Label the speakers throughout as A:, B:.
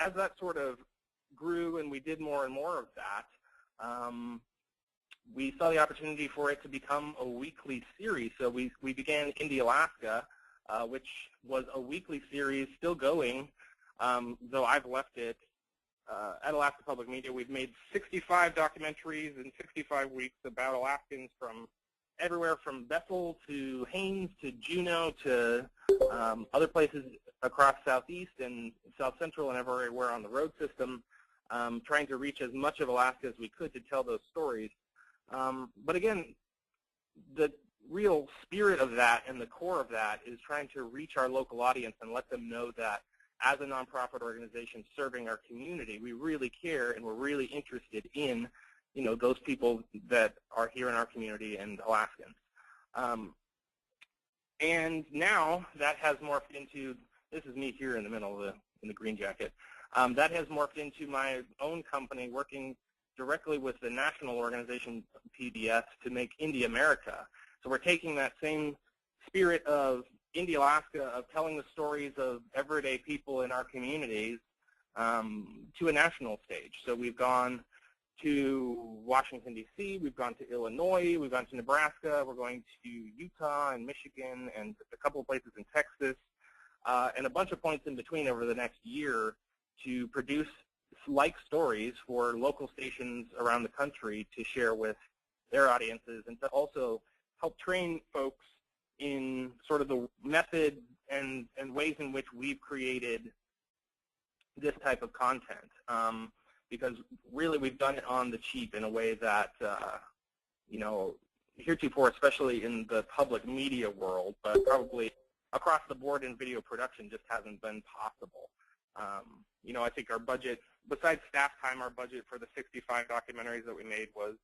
A: as that sort of grew and we did more and more of that, we saw the opportunity for it to become a weekly series. So we began Indie Alaska, which was a weekly series, still going, though I've left it. At Alaska Public Media, we've made 65 documentaries in 65 weeks about Alaskans from everywhere from Bethel to Haines to Juneau to other places across Southeast and South Central and everywhere on the road system, trying to reach as much of Alaska as we could to tell those stories. But again, the real spirit of that and the core of that is trying to reach our local audience and let them know that as a nonprofit organization serving our community, we really care and we're really interested in, those people that are here in our community and Alaskans. And now that has morphed into, this is me here in the middle of in the green jacket, that has morphed into my own company working directly with the national organization PBS to make Indie America. So we're taking that same spirit of Indie Alaska, of telling the stories of everyday people in our communities to a national stage. So we've gone to Washington, D.C., we've gone to Illinois, we've gone to Nebraska, we're going to Utah and Michigan and a couple of places in Texas, and a bunch of points in between over the next year to produce like stories for local stations around the country to share with their audiences and to also help train folks in sort of the method and ways in which we've created this type of content. Because really we've done it on the cheap in a way that, heretofore, especially in the public media world, but probably across the board in video production just hasn't been possible. I think our budget, besides staff time, our budget for the 65 documentaries that we made was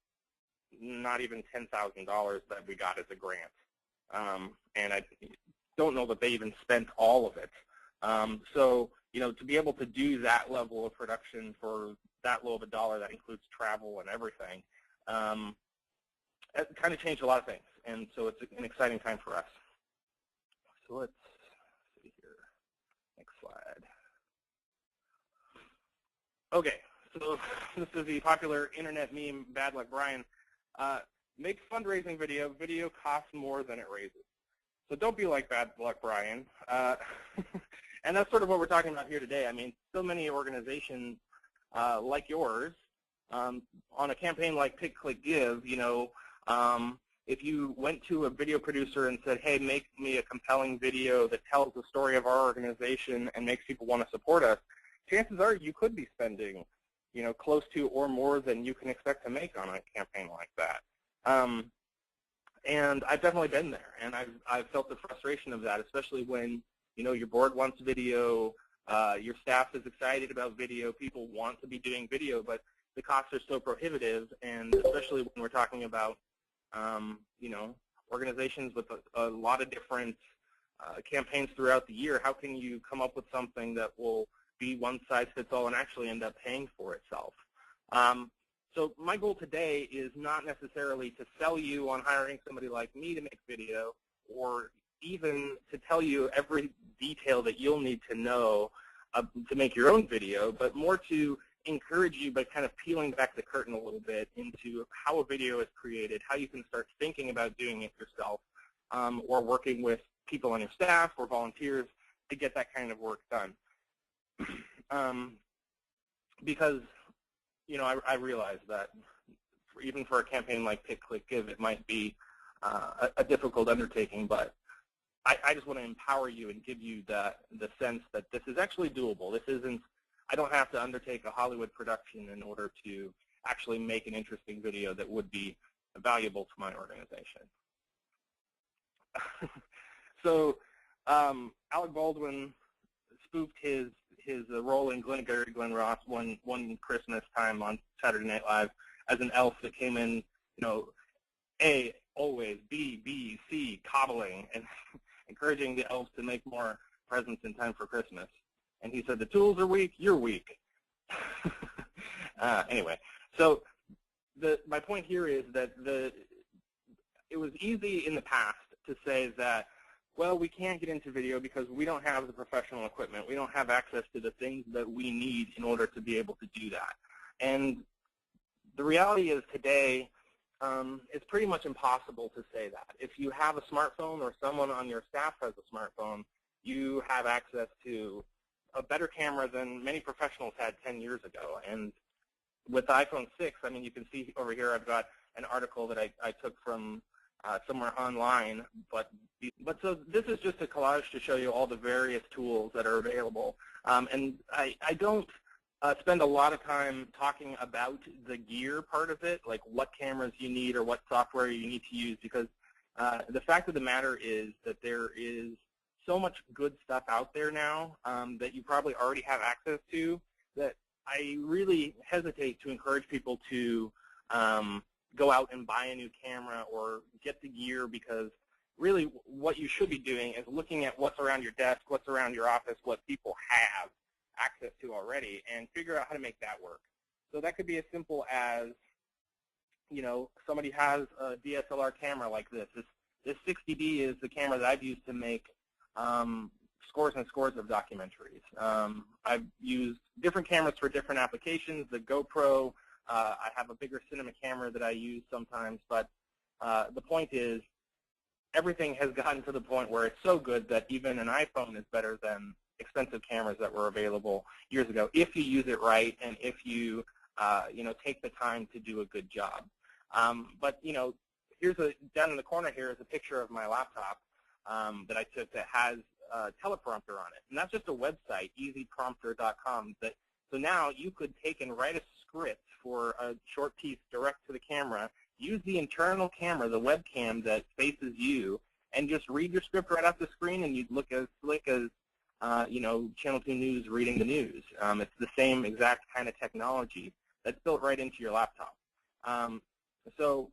A: not even $10,000 that we got as a grant. And I don't know that they even spent all of it. So, to be able to do that level of production for that low of a dollar, that includes travel and everything, it kind of changed a lot of things. And so it's an exciting time for us. So let's see here. Next slide. Okay, so this is the popular internet meme, Bad Luck Brian. Make fundraising video. Video costs more than it raises. So don't be like Bad Luck Brian. And that's sort of what we're talking about here today. I mean, so many organizations like yours, on a campaign like Pick.Click.Give, if you went to a video producer and said, hey, make me a compelling video that tells the story of our organization and makes people want to support us, chances are you could be spending, close to or more than you can expect to make on a campaign like that. And I've definitely been there, and I've felt the frustration of that, especially when, your board wants video, your staff is excited about video, people want to be doing video, but the costs are so prohibitive, and especially when we're talking about, organizations with a lot of different campaigns throughout the year, how can you come up with something that will be one size fits all and actually end up paying for itself? So my goal today is not necessarily to sell you on hiring somebody like me to make video, or even to tell you every detail that you'll need to know to make your own video, but more to encourage you by kind of peeling back the curtain a little bit into how a video is created, how you can start thinking about doing it yourself, or working with people on your staff or volunteers to get that kind of work done. Because, I realize that even for a campaign like Pick.Click.Give, it might be a difficult undertaking, but I just want to empower you and give you the sense that this is actually doable. This isn't, I don't have to undertake a Hollywood production in order to actually make an interesting video that would be valuable to my organization. So Alec Baldwin spoofed his role in Glengarry Glen Ross one Christmas time on Saturday Night Live as an elf that came in, A, always, B, C, cobbling, and encouraging the elves to make more presents in time for Christmas. And he said, the tools are weak, you're weak. Anyway, so my point here is that it was easy in the past to say that well, we can't get into video because we don't have the professional equipment. We don't have access to the things that we need in order to be able to do that. And the reality is today, it's pretty much impossible to say that. If you have a smartphone or someone on your staff has a smartphone, you have access to a better camera than many professionals had 10 years ago. And with the iPhone 6, I mean, you can see over here I've got an article that I took from somewhere online. But so this is just a collage to show you all the various tools that are available. And I don't spend a lot of time talking about the gear part of it, like what cameras you need or what software you need to use, because the fact of the matter is that there is so much good stuff out there now that you probably already have access to, that I really hesitate to encourage people to go out and buy a new camera or get the gear, because really what you should be doing is looking at what's around your desk, what's around your office, what people have access to already, and figure out how to make that work. So that could be as simple as, you know, somebody has a DSLR camera like this. This 60D is the camera that I've used to make scores and scores of documentaries. I've used different cameras for different applications. The GoPro, I have a bigger cinema camera that I use sometimes, but the point is everything has gotten to the point where it's so good that even an iPhone is better than expensive cameras that were available years ago, if you use it right and if you, you know, take the time to do a good job. But, you know, down in the corner here is a picture of my laptop that I took that has a teleprompter on it. And that's just a website, easyprompter.com. So now you could take and write a script for a short piece direct to the camera, use the internal camera, the webcam that faces you, and just read your script right off the screen, and you'd look as slick as, you know, Channel 2 News reading the news. It's the same exact kind of technology that's built right into your laptop. So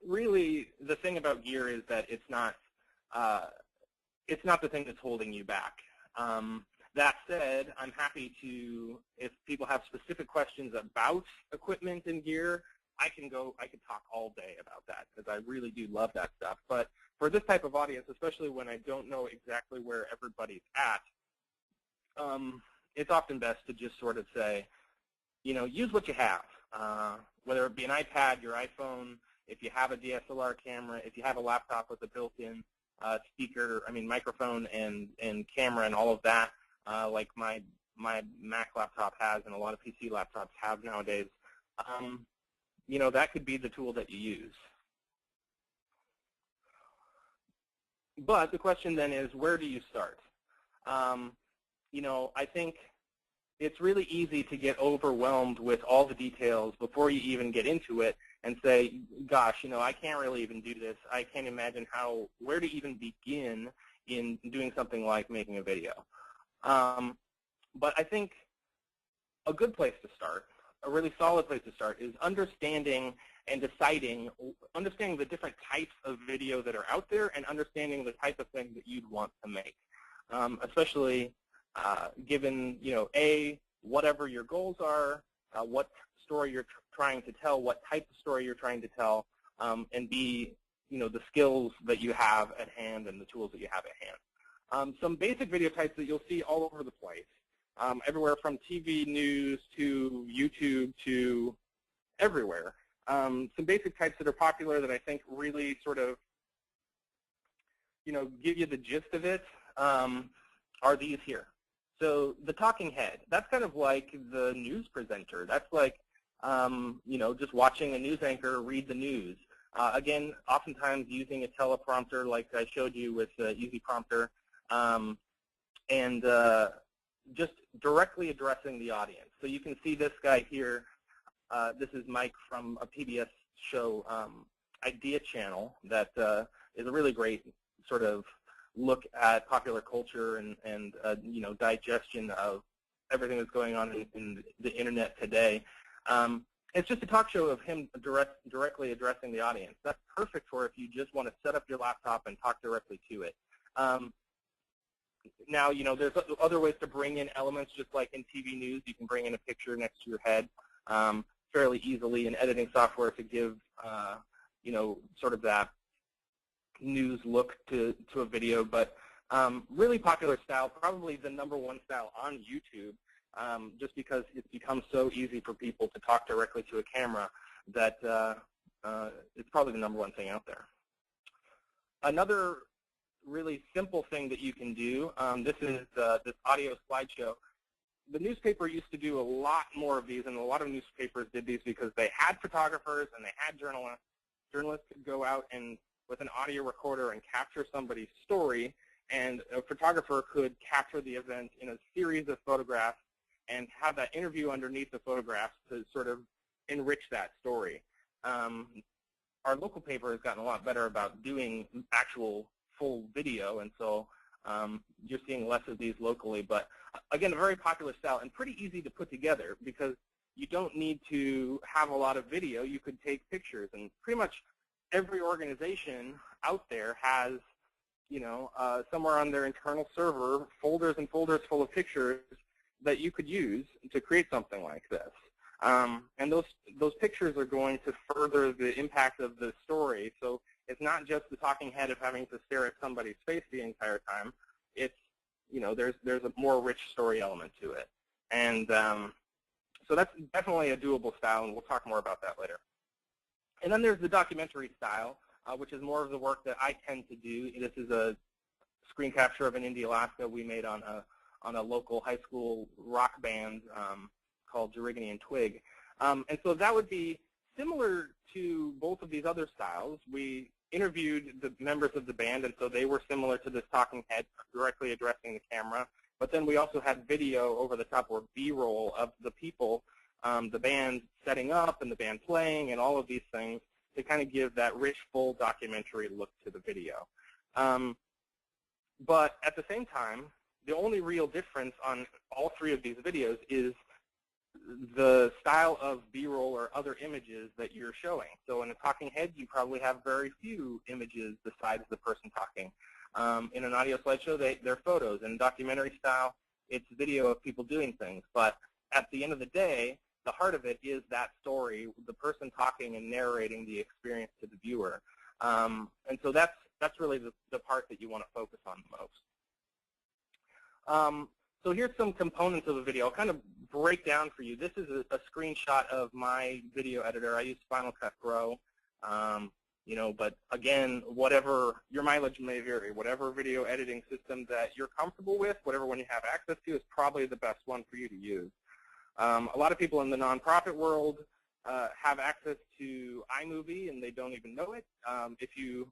A: really, the thing about gear is that it's not the thing that's holding you back. That said, I'm happy to, if people have specific questions about equipment and gear, I could talk all day about that, because I really do love that stuff. But for this type of audience, especially when I don't know exactly where everybody's at, it's often best to just sort of say, you know, use what you have, whether it be an iPad, your iPhone, if you have a DSLR camera, if you have a laptop with a built-in microphone and camera and all of that, like my Mac laptop has and a lot of PC laptops have nowadays. You know, that could be the tool that you use. But the question then is, where do you start? You know, I think it's really easy to get overwhelmed with all the details before you even get into it and say, gosh, you know, I can't really even do this. I can't imagine where to even begin in doing something like making a video. But I think a good place to start, a really solid place to start, is understanding the different types of video that are out there, and understanding the type of thing that you'd want to make, especially given, you know, A, whatever your goals are, what story you're trying to tell, what type of story you're trying to tell, and B, you know, the skills that you have at hand and the tools that you have at hand. Some basic video types that you'll see all over the place, everywhere from TV news to YouTube to everywhere. Some basic types that are popular that I think really sort of, you know, give you the gist of it are these here. So the talking head, that's kind of like the news presenter. That's like, you know, just watching a news anchor read the news. Again, oftentimes using a teleprompter like I showed you with Easy Prompter, and just directly addressing the audience. So you can see this guy here. This is Mike from a PBS show, Idea Channel, that is a really great sort of look at popular culture and you know, digestion of everything that's going on in the internet today. It's just a talk show of him directly addressing the audience. That's perfect for if you just want to set up your laptop and talk directly to it. Now, you know, there's other ways to bring in elements, just like in TV news. You can bring in a picture next to your head fairly easily in editing software to give, you know, sort of that news look to a video, but really popular style, probably the #1 style on YouTube, just because it's become so easy for people to talk directly to a camera that it's probably the #1 thing out there. Another really simple thing that you can do, this is this audio slideshow. The newspaper used to do a lot more of these, and a lot of newspapers did these because they had photographers and they had journalists. Journalists could go out and with an audio recorder and capture somebody's story, and a photographer could capture the event in a series of photographs and have that interview underneath the photographs to sort of enrich that story. Our local paper has gotten a lot better about doing actual full video, and so you're seeing less of these locally. But again, a very popular style and pretty easy to put together because you don't need to have a lot of video. You could take pictures, and pretty much every organization out there has, you know, somewhere on their internal server, folders and folders full of pictures that you could use to create something like this. And those pictures are going to further the impact of the story. So it's not just the talking head of having to stare at somebody's face the entire time. It's, you know, there's a more rich story element to it. And so that's definitely a doable style, and we'll talk more about that later. And then there's the documentary style, which is more of the work that I tend to do. This is a screen capture of an Indy, Alaska we made on a local high school rock band called Jerigany and Twig. And so that would be similar to both of these other styles. We interviewed the members of the band, and so they were similar to this talking head, directly addressing the camera. But then we also had video over the top, or B-roll, of the people, the band setting up and the band playing and all of these things to kind of give that rich, full documentary look to the video. But at the same time, the only real difference on all three of these videos is the style of B-roll or other images that you're showing. So in a talking head, you probably have very few images besides the person talking. In an audio slideshow, they're photos. In documentary style, it's video of people doing things. But at the end of the day, the heart of it is that story, the person talking and narrating the experience to the viewer. And so that's really the part that you want to focus on the most. So here's some components of the video. I'll kind of break down for you. This is a screenshot of my video editor. I use Final Cut Pro. You know, but again, whatever your mileage may vary, whatever video editing system that you're comfortable with, whatever one you have access to, is probably the best one for you to use. A lot of people in the nonprofit world have access to iMovie, and they don't even know it. If you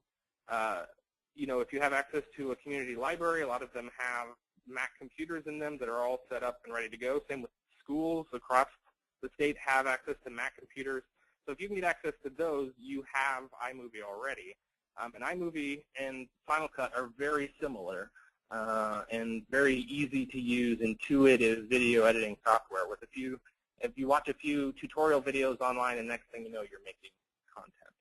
A: know, if you have access to a community library, a lot of them have Mac computers in them that are all set up and ready to go. Same with schools across the state have access to Mac computers. So if you can get access to those, you have iMovie already. And iMovie and Final Cut are very similar and very easy to use, intuitive video editing software. With if you watch a few tutorial videos online, and next thing you know, you're making content.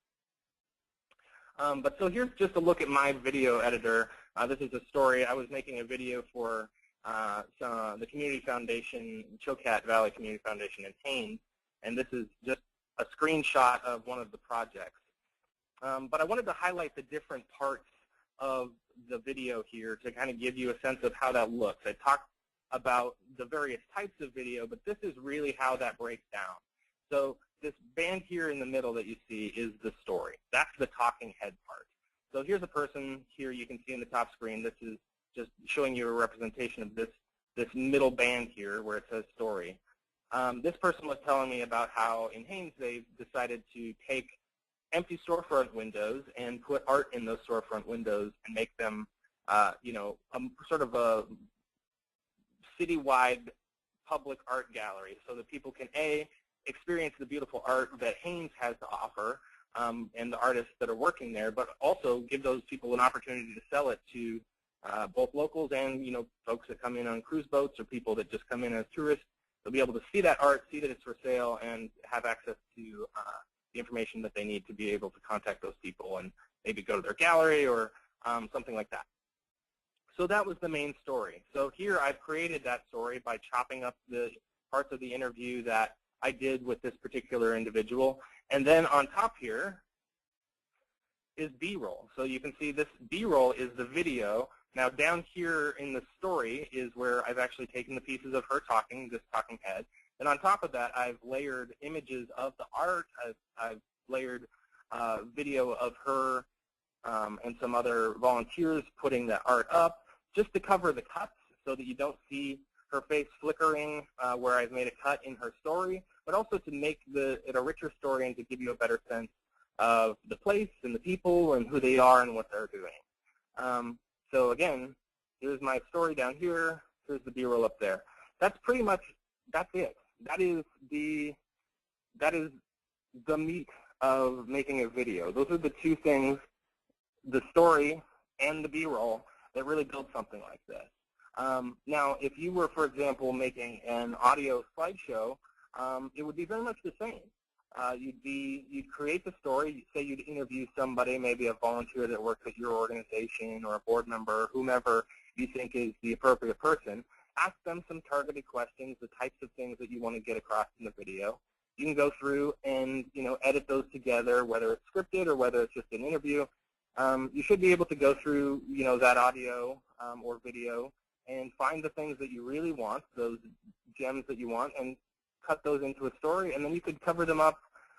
A: But so here's just a look at my video editor. This is a story. I was making a video for the Community Foundation, Chocat Valley Community Foundation in Haines, and this is just a screenshot of one of the projects. But I wanted to highlight the different parts of the video here to kind of give you a sense of how that looks. I talked about the various types of video, but this is really how that breaks down. So this band here in the middle that you see is the story. That's the talking head part. So here's a person here you can see in the top screen. This is just showing you a representation of this middle band here where it says story. This person was telling me about how in Haines they've decided to take empty storefront windows and put art in those storefront windows and make them, you know, sort of a citywide public art gallery so that people can, A, experience the beautiful art that Haines has to offer and the artists that are working there, but also give those people an opportunity to sell it to both locals and, you know, folks that come in on cruise boats or people that just come in as tourists. They'll be able to see that art, see that it's for sale, and have access to the information that they need to be able to contact those people and maybe go to their gallery or something like that. So that was the main story. So here I've created that story by chopping up the parts of the interview that I did with this particular individual. And then on top here, is B-roll. So you can see this B-roll is the video. Now down here in the story is where I've actually taken the pieces of her talking, this talking head. And on top of that, I've layered images of the art. I've layered video of her and some other volunteers putting the art up just to cover the cuts so that you don't see her face flickering where I've made a cut in her story, but also to make it a richer story and to give you a better sense of the place and the people and who they are and what they're doing. So again, here's my story down here. Here's the B-roll up there. That's pretty much, that's it. That is the meat of making a video. Those are the two things, the story and the B-roll, that really build something like this. Now, if you were, for example, making an audio slideshow, it would be very much the same. You'd create the story. Say you'd interview somebody, maybe a volunteer that works at your organization or a board member, whomever you think is the appropriate person. Ask them some targeted questions, the types of things that you want to get across in the video. You can go through and edit those together, whether it's scripted or whether it's just an interview. You should be able to go through that audio or video and find the things that you really want, those gems that you want, and cut those into a story, and then you could cover them up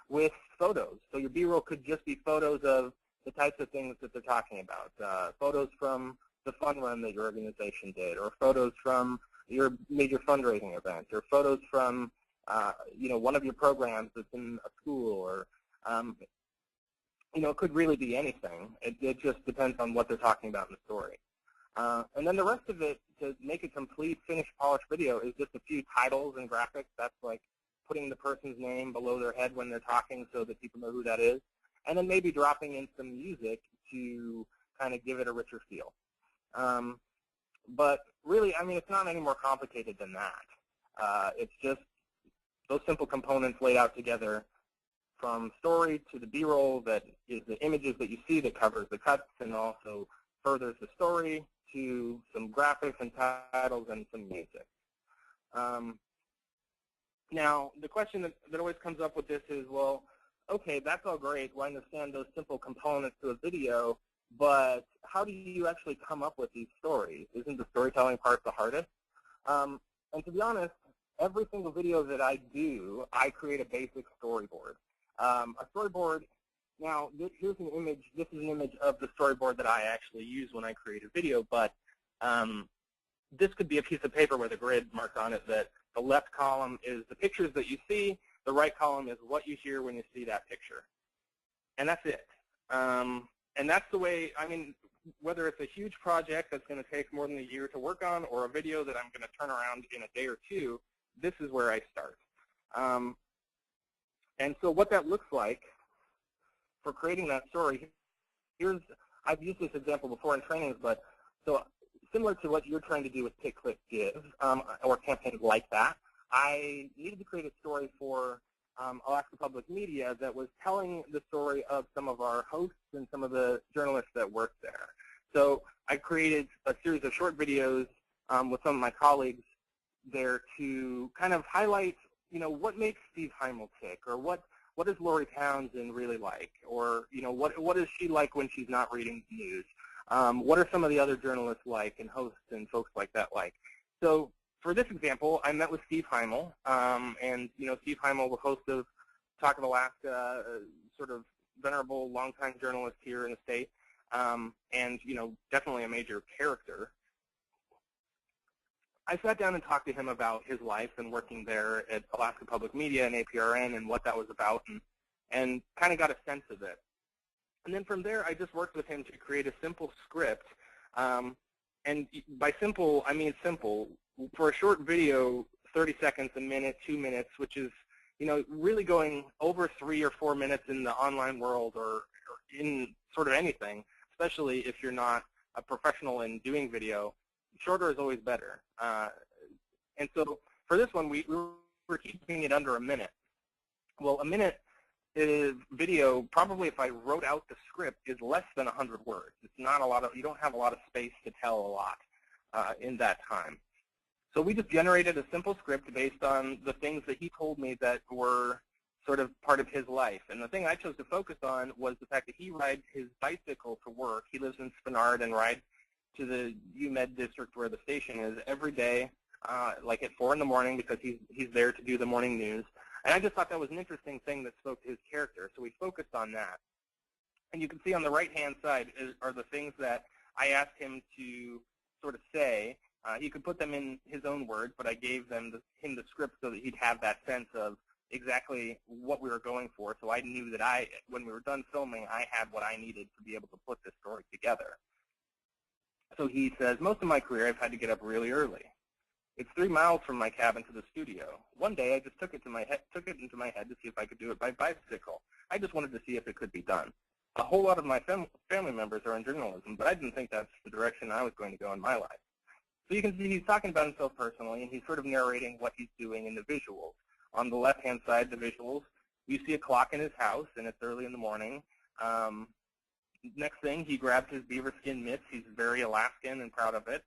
A: with photos. So your B-roll could just be photos of the types of things that they're talking about, photos from the fun run that your organization did, or photos from your major fundraising event, or photos from one of your programs that's in a school, or it could really be anything. It just depends on what they're talking about in the story. And then the rest of it, to make a complete, finished, polished video, is just a few titles and graphics. That's like putting the person's name below their head when they're talking so that people know who that is. And then maybe dropping in some music to kind of give it a richer feel. But really, it's not any more complicated than that. It's just those simple components laid out together, from story to the B-roll that is the images that you see that covers the cuts and also furthers the story, to some graphics and titles and some music. Now, the question that always comes up with this is, well, okay, that's all great. Well, I understand those simple components to a video, but how do you actually come up with these stories? Isn't the storytelling part the hardest? And to be honest, every single video that I do, I create a basic storyboard. A storyboard, now here's an image. This is an image of the storyboard that I actually use when I create a video, but this could be a piece of paper with a grid marked on it that the left column is the pictures that you see, the right column is what you hear when you see that picture. And that's it. And that's the way, whether it's a huge project that's going to take more than a year to work on, or a video that I'm going to turn around in a day or two, this is where I start. And so what that looks like for creating that story, I've used this example before in trainings, but so similar to what you're trying to do with Pick.Click.Give or campaigns like that, I needed to create a story for Alaska Public Media that was telling the story of some of our hosts and some of the journalists that work there. So I created a series of short videos with some of my colleagues there to kind of highlight, what makes Steve Heimel tick, or what is Lori Townsend really like, or what is she like when she's not reading the news? What are some of the other journalists like, and hosts and folks like that like? So for this example, I met with Steve Heimel, and Steve Heimel, the host of Talk of Alaska, sort of venerable, longtime journalist here in the state, and definitely a major character. I sat down and talked to him about his life and working there at Alaska Public Media and APRN and what that was about, and kind of got a sense of it. And then from there, I just worked with him to create a simple script. And by simple, I mean simple. For a short video, 30 seconds, a minute, 2 minutes, which is really going over 3 or 4 minutes in the online world or in sort of anything, especially if you're not a professional in doing video. Shorter is always better. And so for this one, we were keeping it under a minute. Well, a minute video, probably if I wrote out the script, is less than 100 words. It's not a lot of, you don't have a lot of space to tell a lot in that time. So we just generated a simple script based on the things that he told me that were sort of part of his life. And the thing I chose to focus on was the fact that he rides his bicycle to work. He lives in Spinard and rides to the UMed district where the station is every day, like at 4 in the morning, because he's there to do the morning news. And I just thought that was an interesting thing that spoke to his character, so we focused on that. And you can see on the right-hand side are the things that I asked him to sort of say. He could put them in his own words, but I gave him the script so that he'd have that sense of exactly what we were going for. So I knew that when we were done filming, I had what I needed to be able to put this story together. So he says, most of my career I've had to get up really early. It's 3 miles from my cabin to the studio. One day I just took it into my head to see if I could do it by bicycle. I just wanted to see if it could be done. A whole lot of my family members are in journalism, but I didn't think that's the direction I was going to go in my life. So you can see he's talking about himself personally, and he's sort of narrating what he's doing in the visuals. On the left-hand side, the visuals, you see a clock in his house, and it's early in the morning. Next thing, he grabs his beaver skin mitts. He's very Alaskan and proud of it,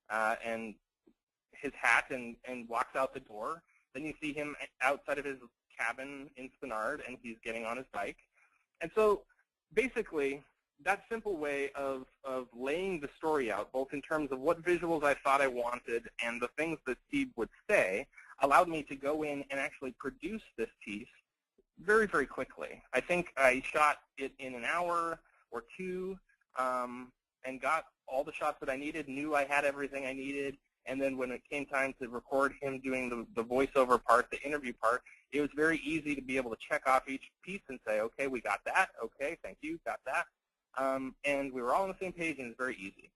A: and his hat, and walks out the door. Then you see him outside of his cabin in Spinard, and he's getting on his bike. And so basically, that simple way of laying the story out, both in terms of what visuals I thought I wanted and the things that Steve would say, allowed me to go in and actually produce this piece very, very quickly. I think I shot it in an hour or two and got all the shots that I needed, knew I had everything I needed, and then when it came time to record him doing the voiceover part, the interview part, it was very easy to be able to check off each piece and say, okay, we got that, okay, thank you, got that. And we were all on the same page, and it's very easy.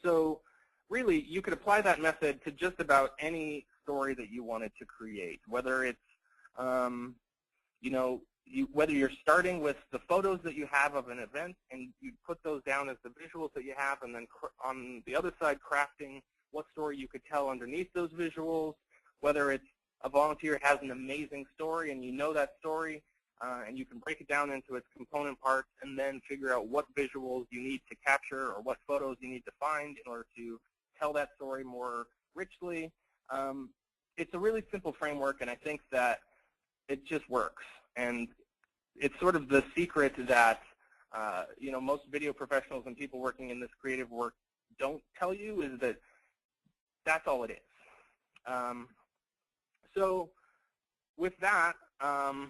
A: So really, you could apply that method to just about any story that you wanted to create, whether it's, whether you're starting with the photos that you have of an event, and you put those down as the visuals that you have, and then on the other side, crafting what story you could tell underneath those visuals, whether it's a volunteer has an amazing story, and you know that story, and you can break it down into its component parts and then figure out what visuals you need to capture or what photos you need to find in order to tell that story more richly. It's a really simple framework, and I think that it just works. And it's sort of the secret that most video professionals and people working in this creative work don't tell you, is that that's all it is. So with that, I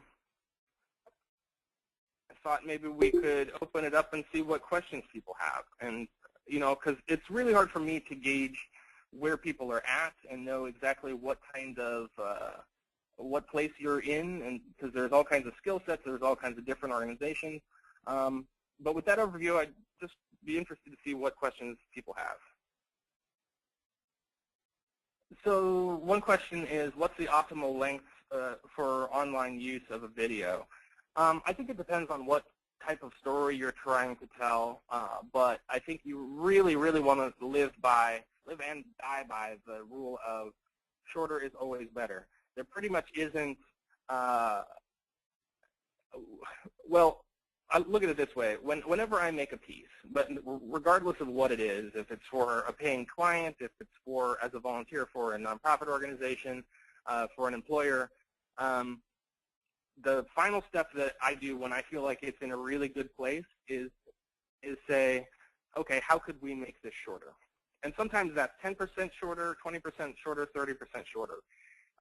A: thought maybe we could open it up and see what questions people have. And, because it's really hard for me to gauge where people are at and know exactly what kind of, what place you're in, and because there's all kinds of skill sets, there's all kinds of different organizations. But with that overview, I'd just be interested to see what questions people have. So one question is, what's the optimal length for online use of a video? I think it depends on what type of story you're trying to tell, but I think you really, really want to live and die by the rule of shorter is always better. There pretty much isn't, well, I look at it this way. Whenever I make a piece, but regardless of what it is, if it's for a paying client, if it's for, as a volunteer for a nonprofit organization, for an employer, the final step that I do when I feel like it's in a really good place is say, okay, how could we make this shorter? And sometimes that's 10% shorter, 20% shorter, 30% shorter.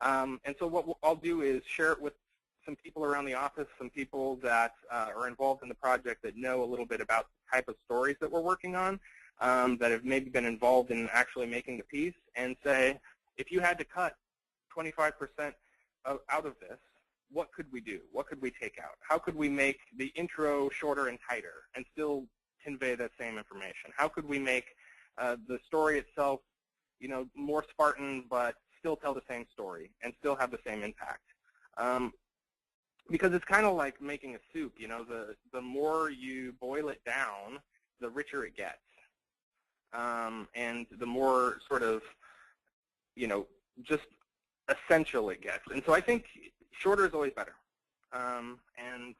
A: And so what I'll do is share it with some people around the office, some people that are involved in the project that know a little bit about the type of stories that we're working on, that have maybe been involved in actually making the piece, and say, if you had to cut 25% out of this, what could we do? What could we take out? How could we make the intro shorter and tighter and still convey that same information? How could we make the story itself, more Spartan, but still tell the same story and still have the same impact? Because it's kind of like making a soup. The more you boil it down, the richer it gets, and the more sort of, just essential it gets. And so I think shorter is always better. And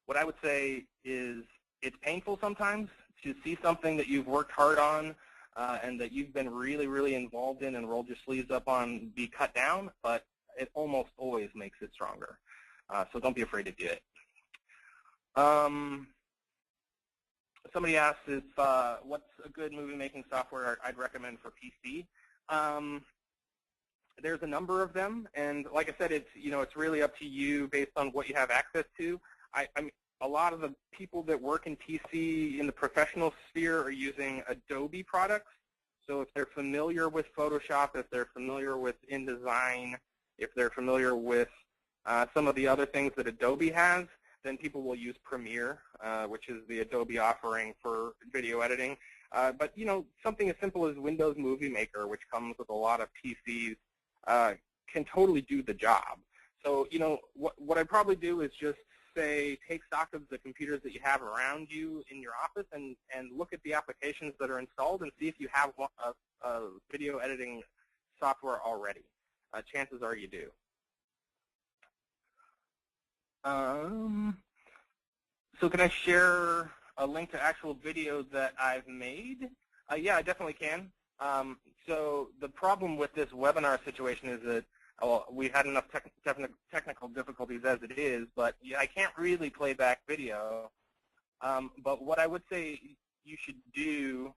A: what I would say is it's painful sometimes to see something that you've worked hard on and that you've been really, really involved in and rolled your sleeves up on be cut down, but it almost always makes it stronger. So don't be afraid to do it. Somebody asked if what's a good movie-making software I'd recommend for PC. There's a number of them, and like I said, it's really up to you based on what you have access to. I mean, a lot of the people that work in PC in the professional sphere are using Adobe products. So if they're familiar with Photoshop, if they're familiar with InDesign, if they're familiar with some of the other things that Adobe has, then people will use Premiere, which is the Adobe offering for video editing. But something as simple as Windows Movie Maker, which comes with a lot of PCs, can totally do the job. So what I'd probably do is just say take stock of the computers that you have around you in your office and look at the applications that are installed and see if you have a video editing software already. Chances are you do. So can I share a link to actual videos that I've made? Yeah, I definitely can. So the problem with this webinar situation is that we've had enough technical difficulties as it is, but yeah, I can't really play back video. But what I would say you should do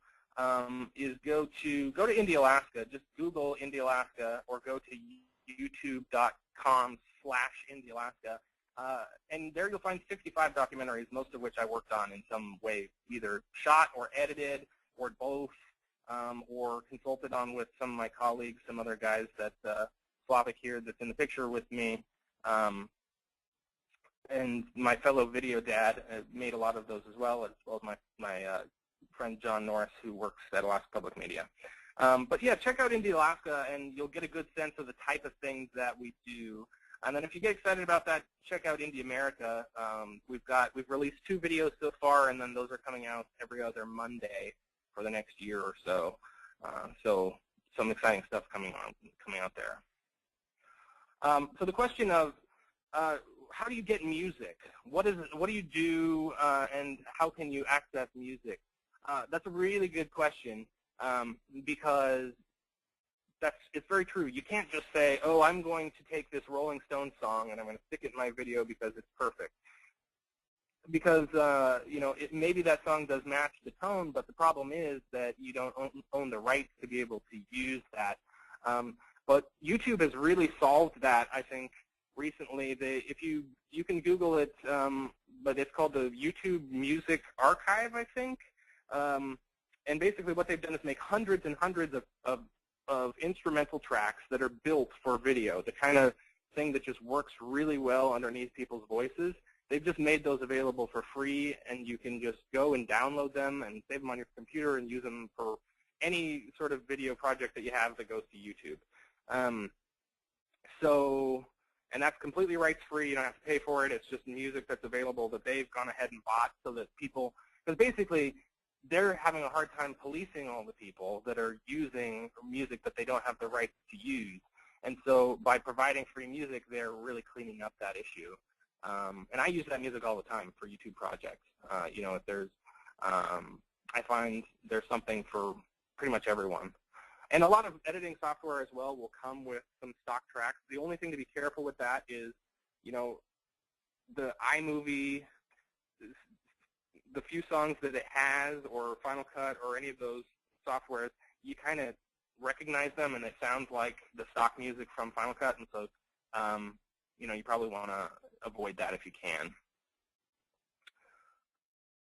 A: is go to India, Alaska. Just Google India, Alaska, or go to youtube.com/India, Alaska. And there you'll find 65 documentaries, most of which I worked on in some way, either shot or edited or both, or consulted on with some of my colleagues, some other guys that Slavic here that's in the picture with me, and my fellow video dad made a lot of those as well as my friend John Norris, who works at Alaska Public Media. But yeah, check out India, Alaska, and you'll get a good sense of the type of things that we do. And then if you get excited about that, check out India America. We've released 2 videos so far, and then those are coming out every other Monday for the next year or so. So some exciting stuff coming out there. So the question of how do you get music? What do you do, and how can you access music? That's a really good question, because it's very true. You can't just say, oh, I'm going to take this Rolling Stones song and I'm going to stick it in my video because it's perfect. Because maybe that song does match the tone, but the problem is that you don't own the rights to be able to use that. But YouTube has really solved that, I think, recently. If you can Google it, but it's called the YouTube Music Archive, I think. And basically what they've done is make hundreds and hundreds of instrumental tracks that are built for video, the kind of thing that just works really well underneath people's voices. They've just made those available for free, and you can just go and download them and save them on your computer and use them for any sort of video project that you have that goes to YouTube. And that's completely rights-free. You don't have to pay for it. It's just music that's available that they've gone ahead and bought so that people, because basically they're having a hard time policing all the people that are using music that they don't have the rights to use. And so by providing free music, they're really cleaning up that issue. And I use that music all the time for YouTube projects. If there's, I find there's something for pretty much everyone. And a lot of editing software as well will come with some stock tracks. The only thing to be careful with that is, the iMovie, the few songs that it has, or Final Cut, or any of those softwares, you kind of recognize them, and it sounds like the stock music from Final Cut, and so you probably want to avoid that if you can.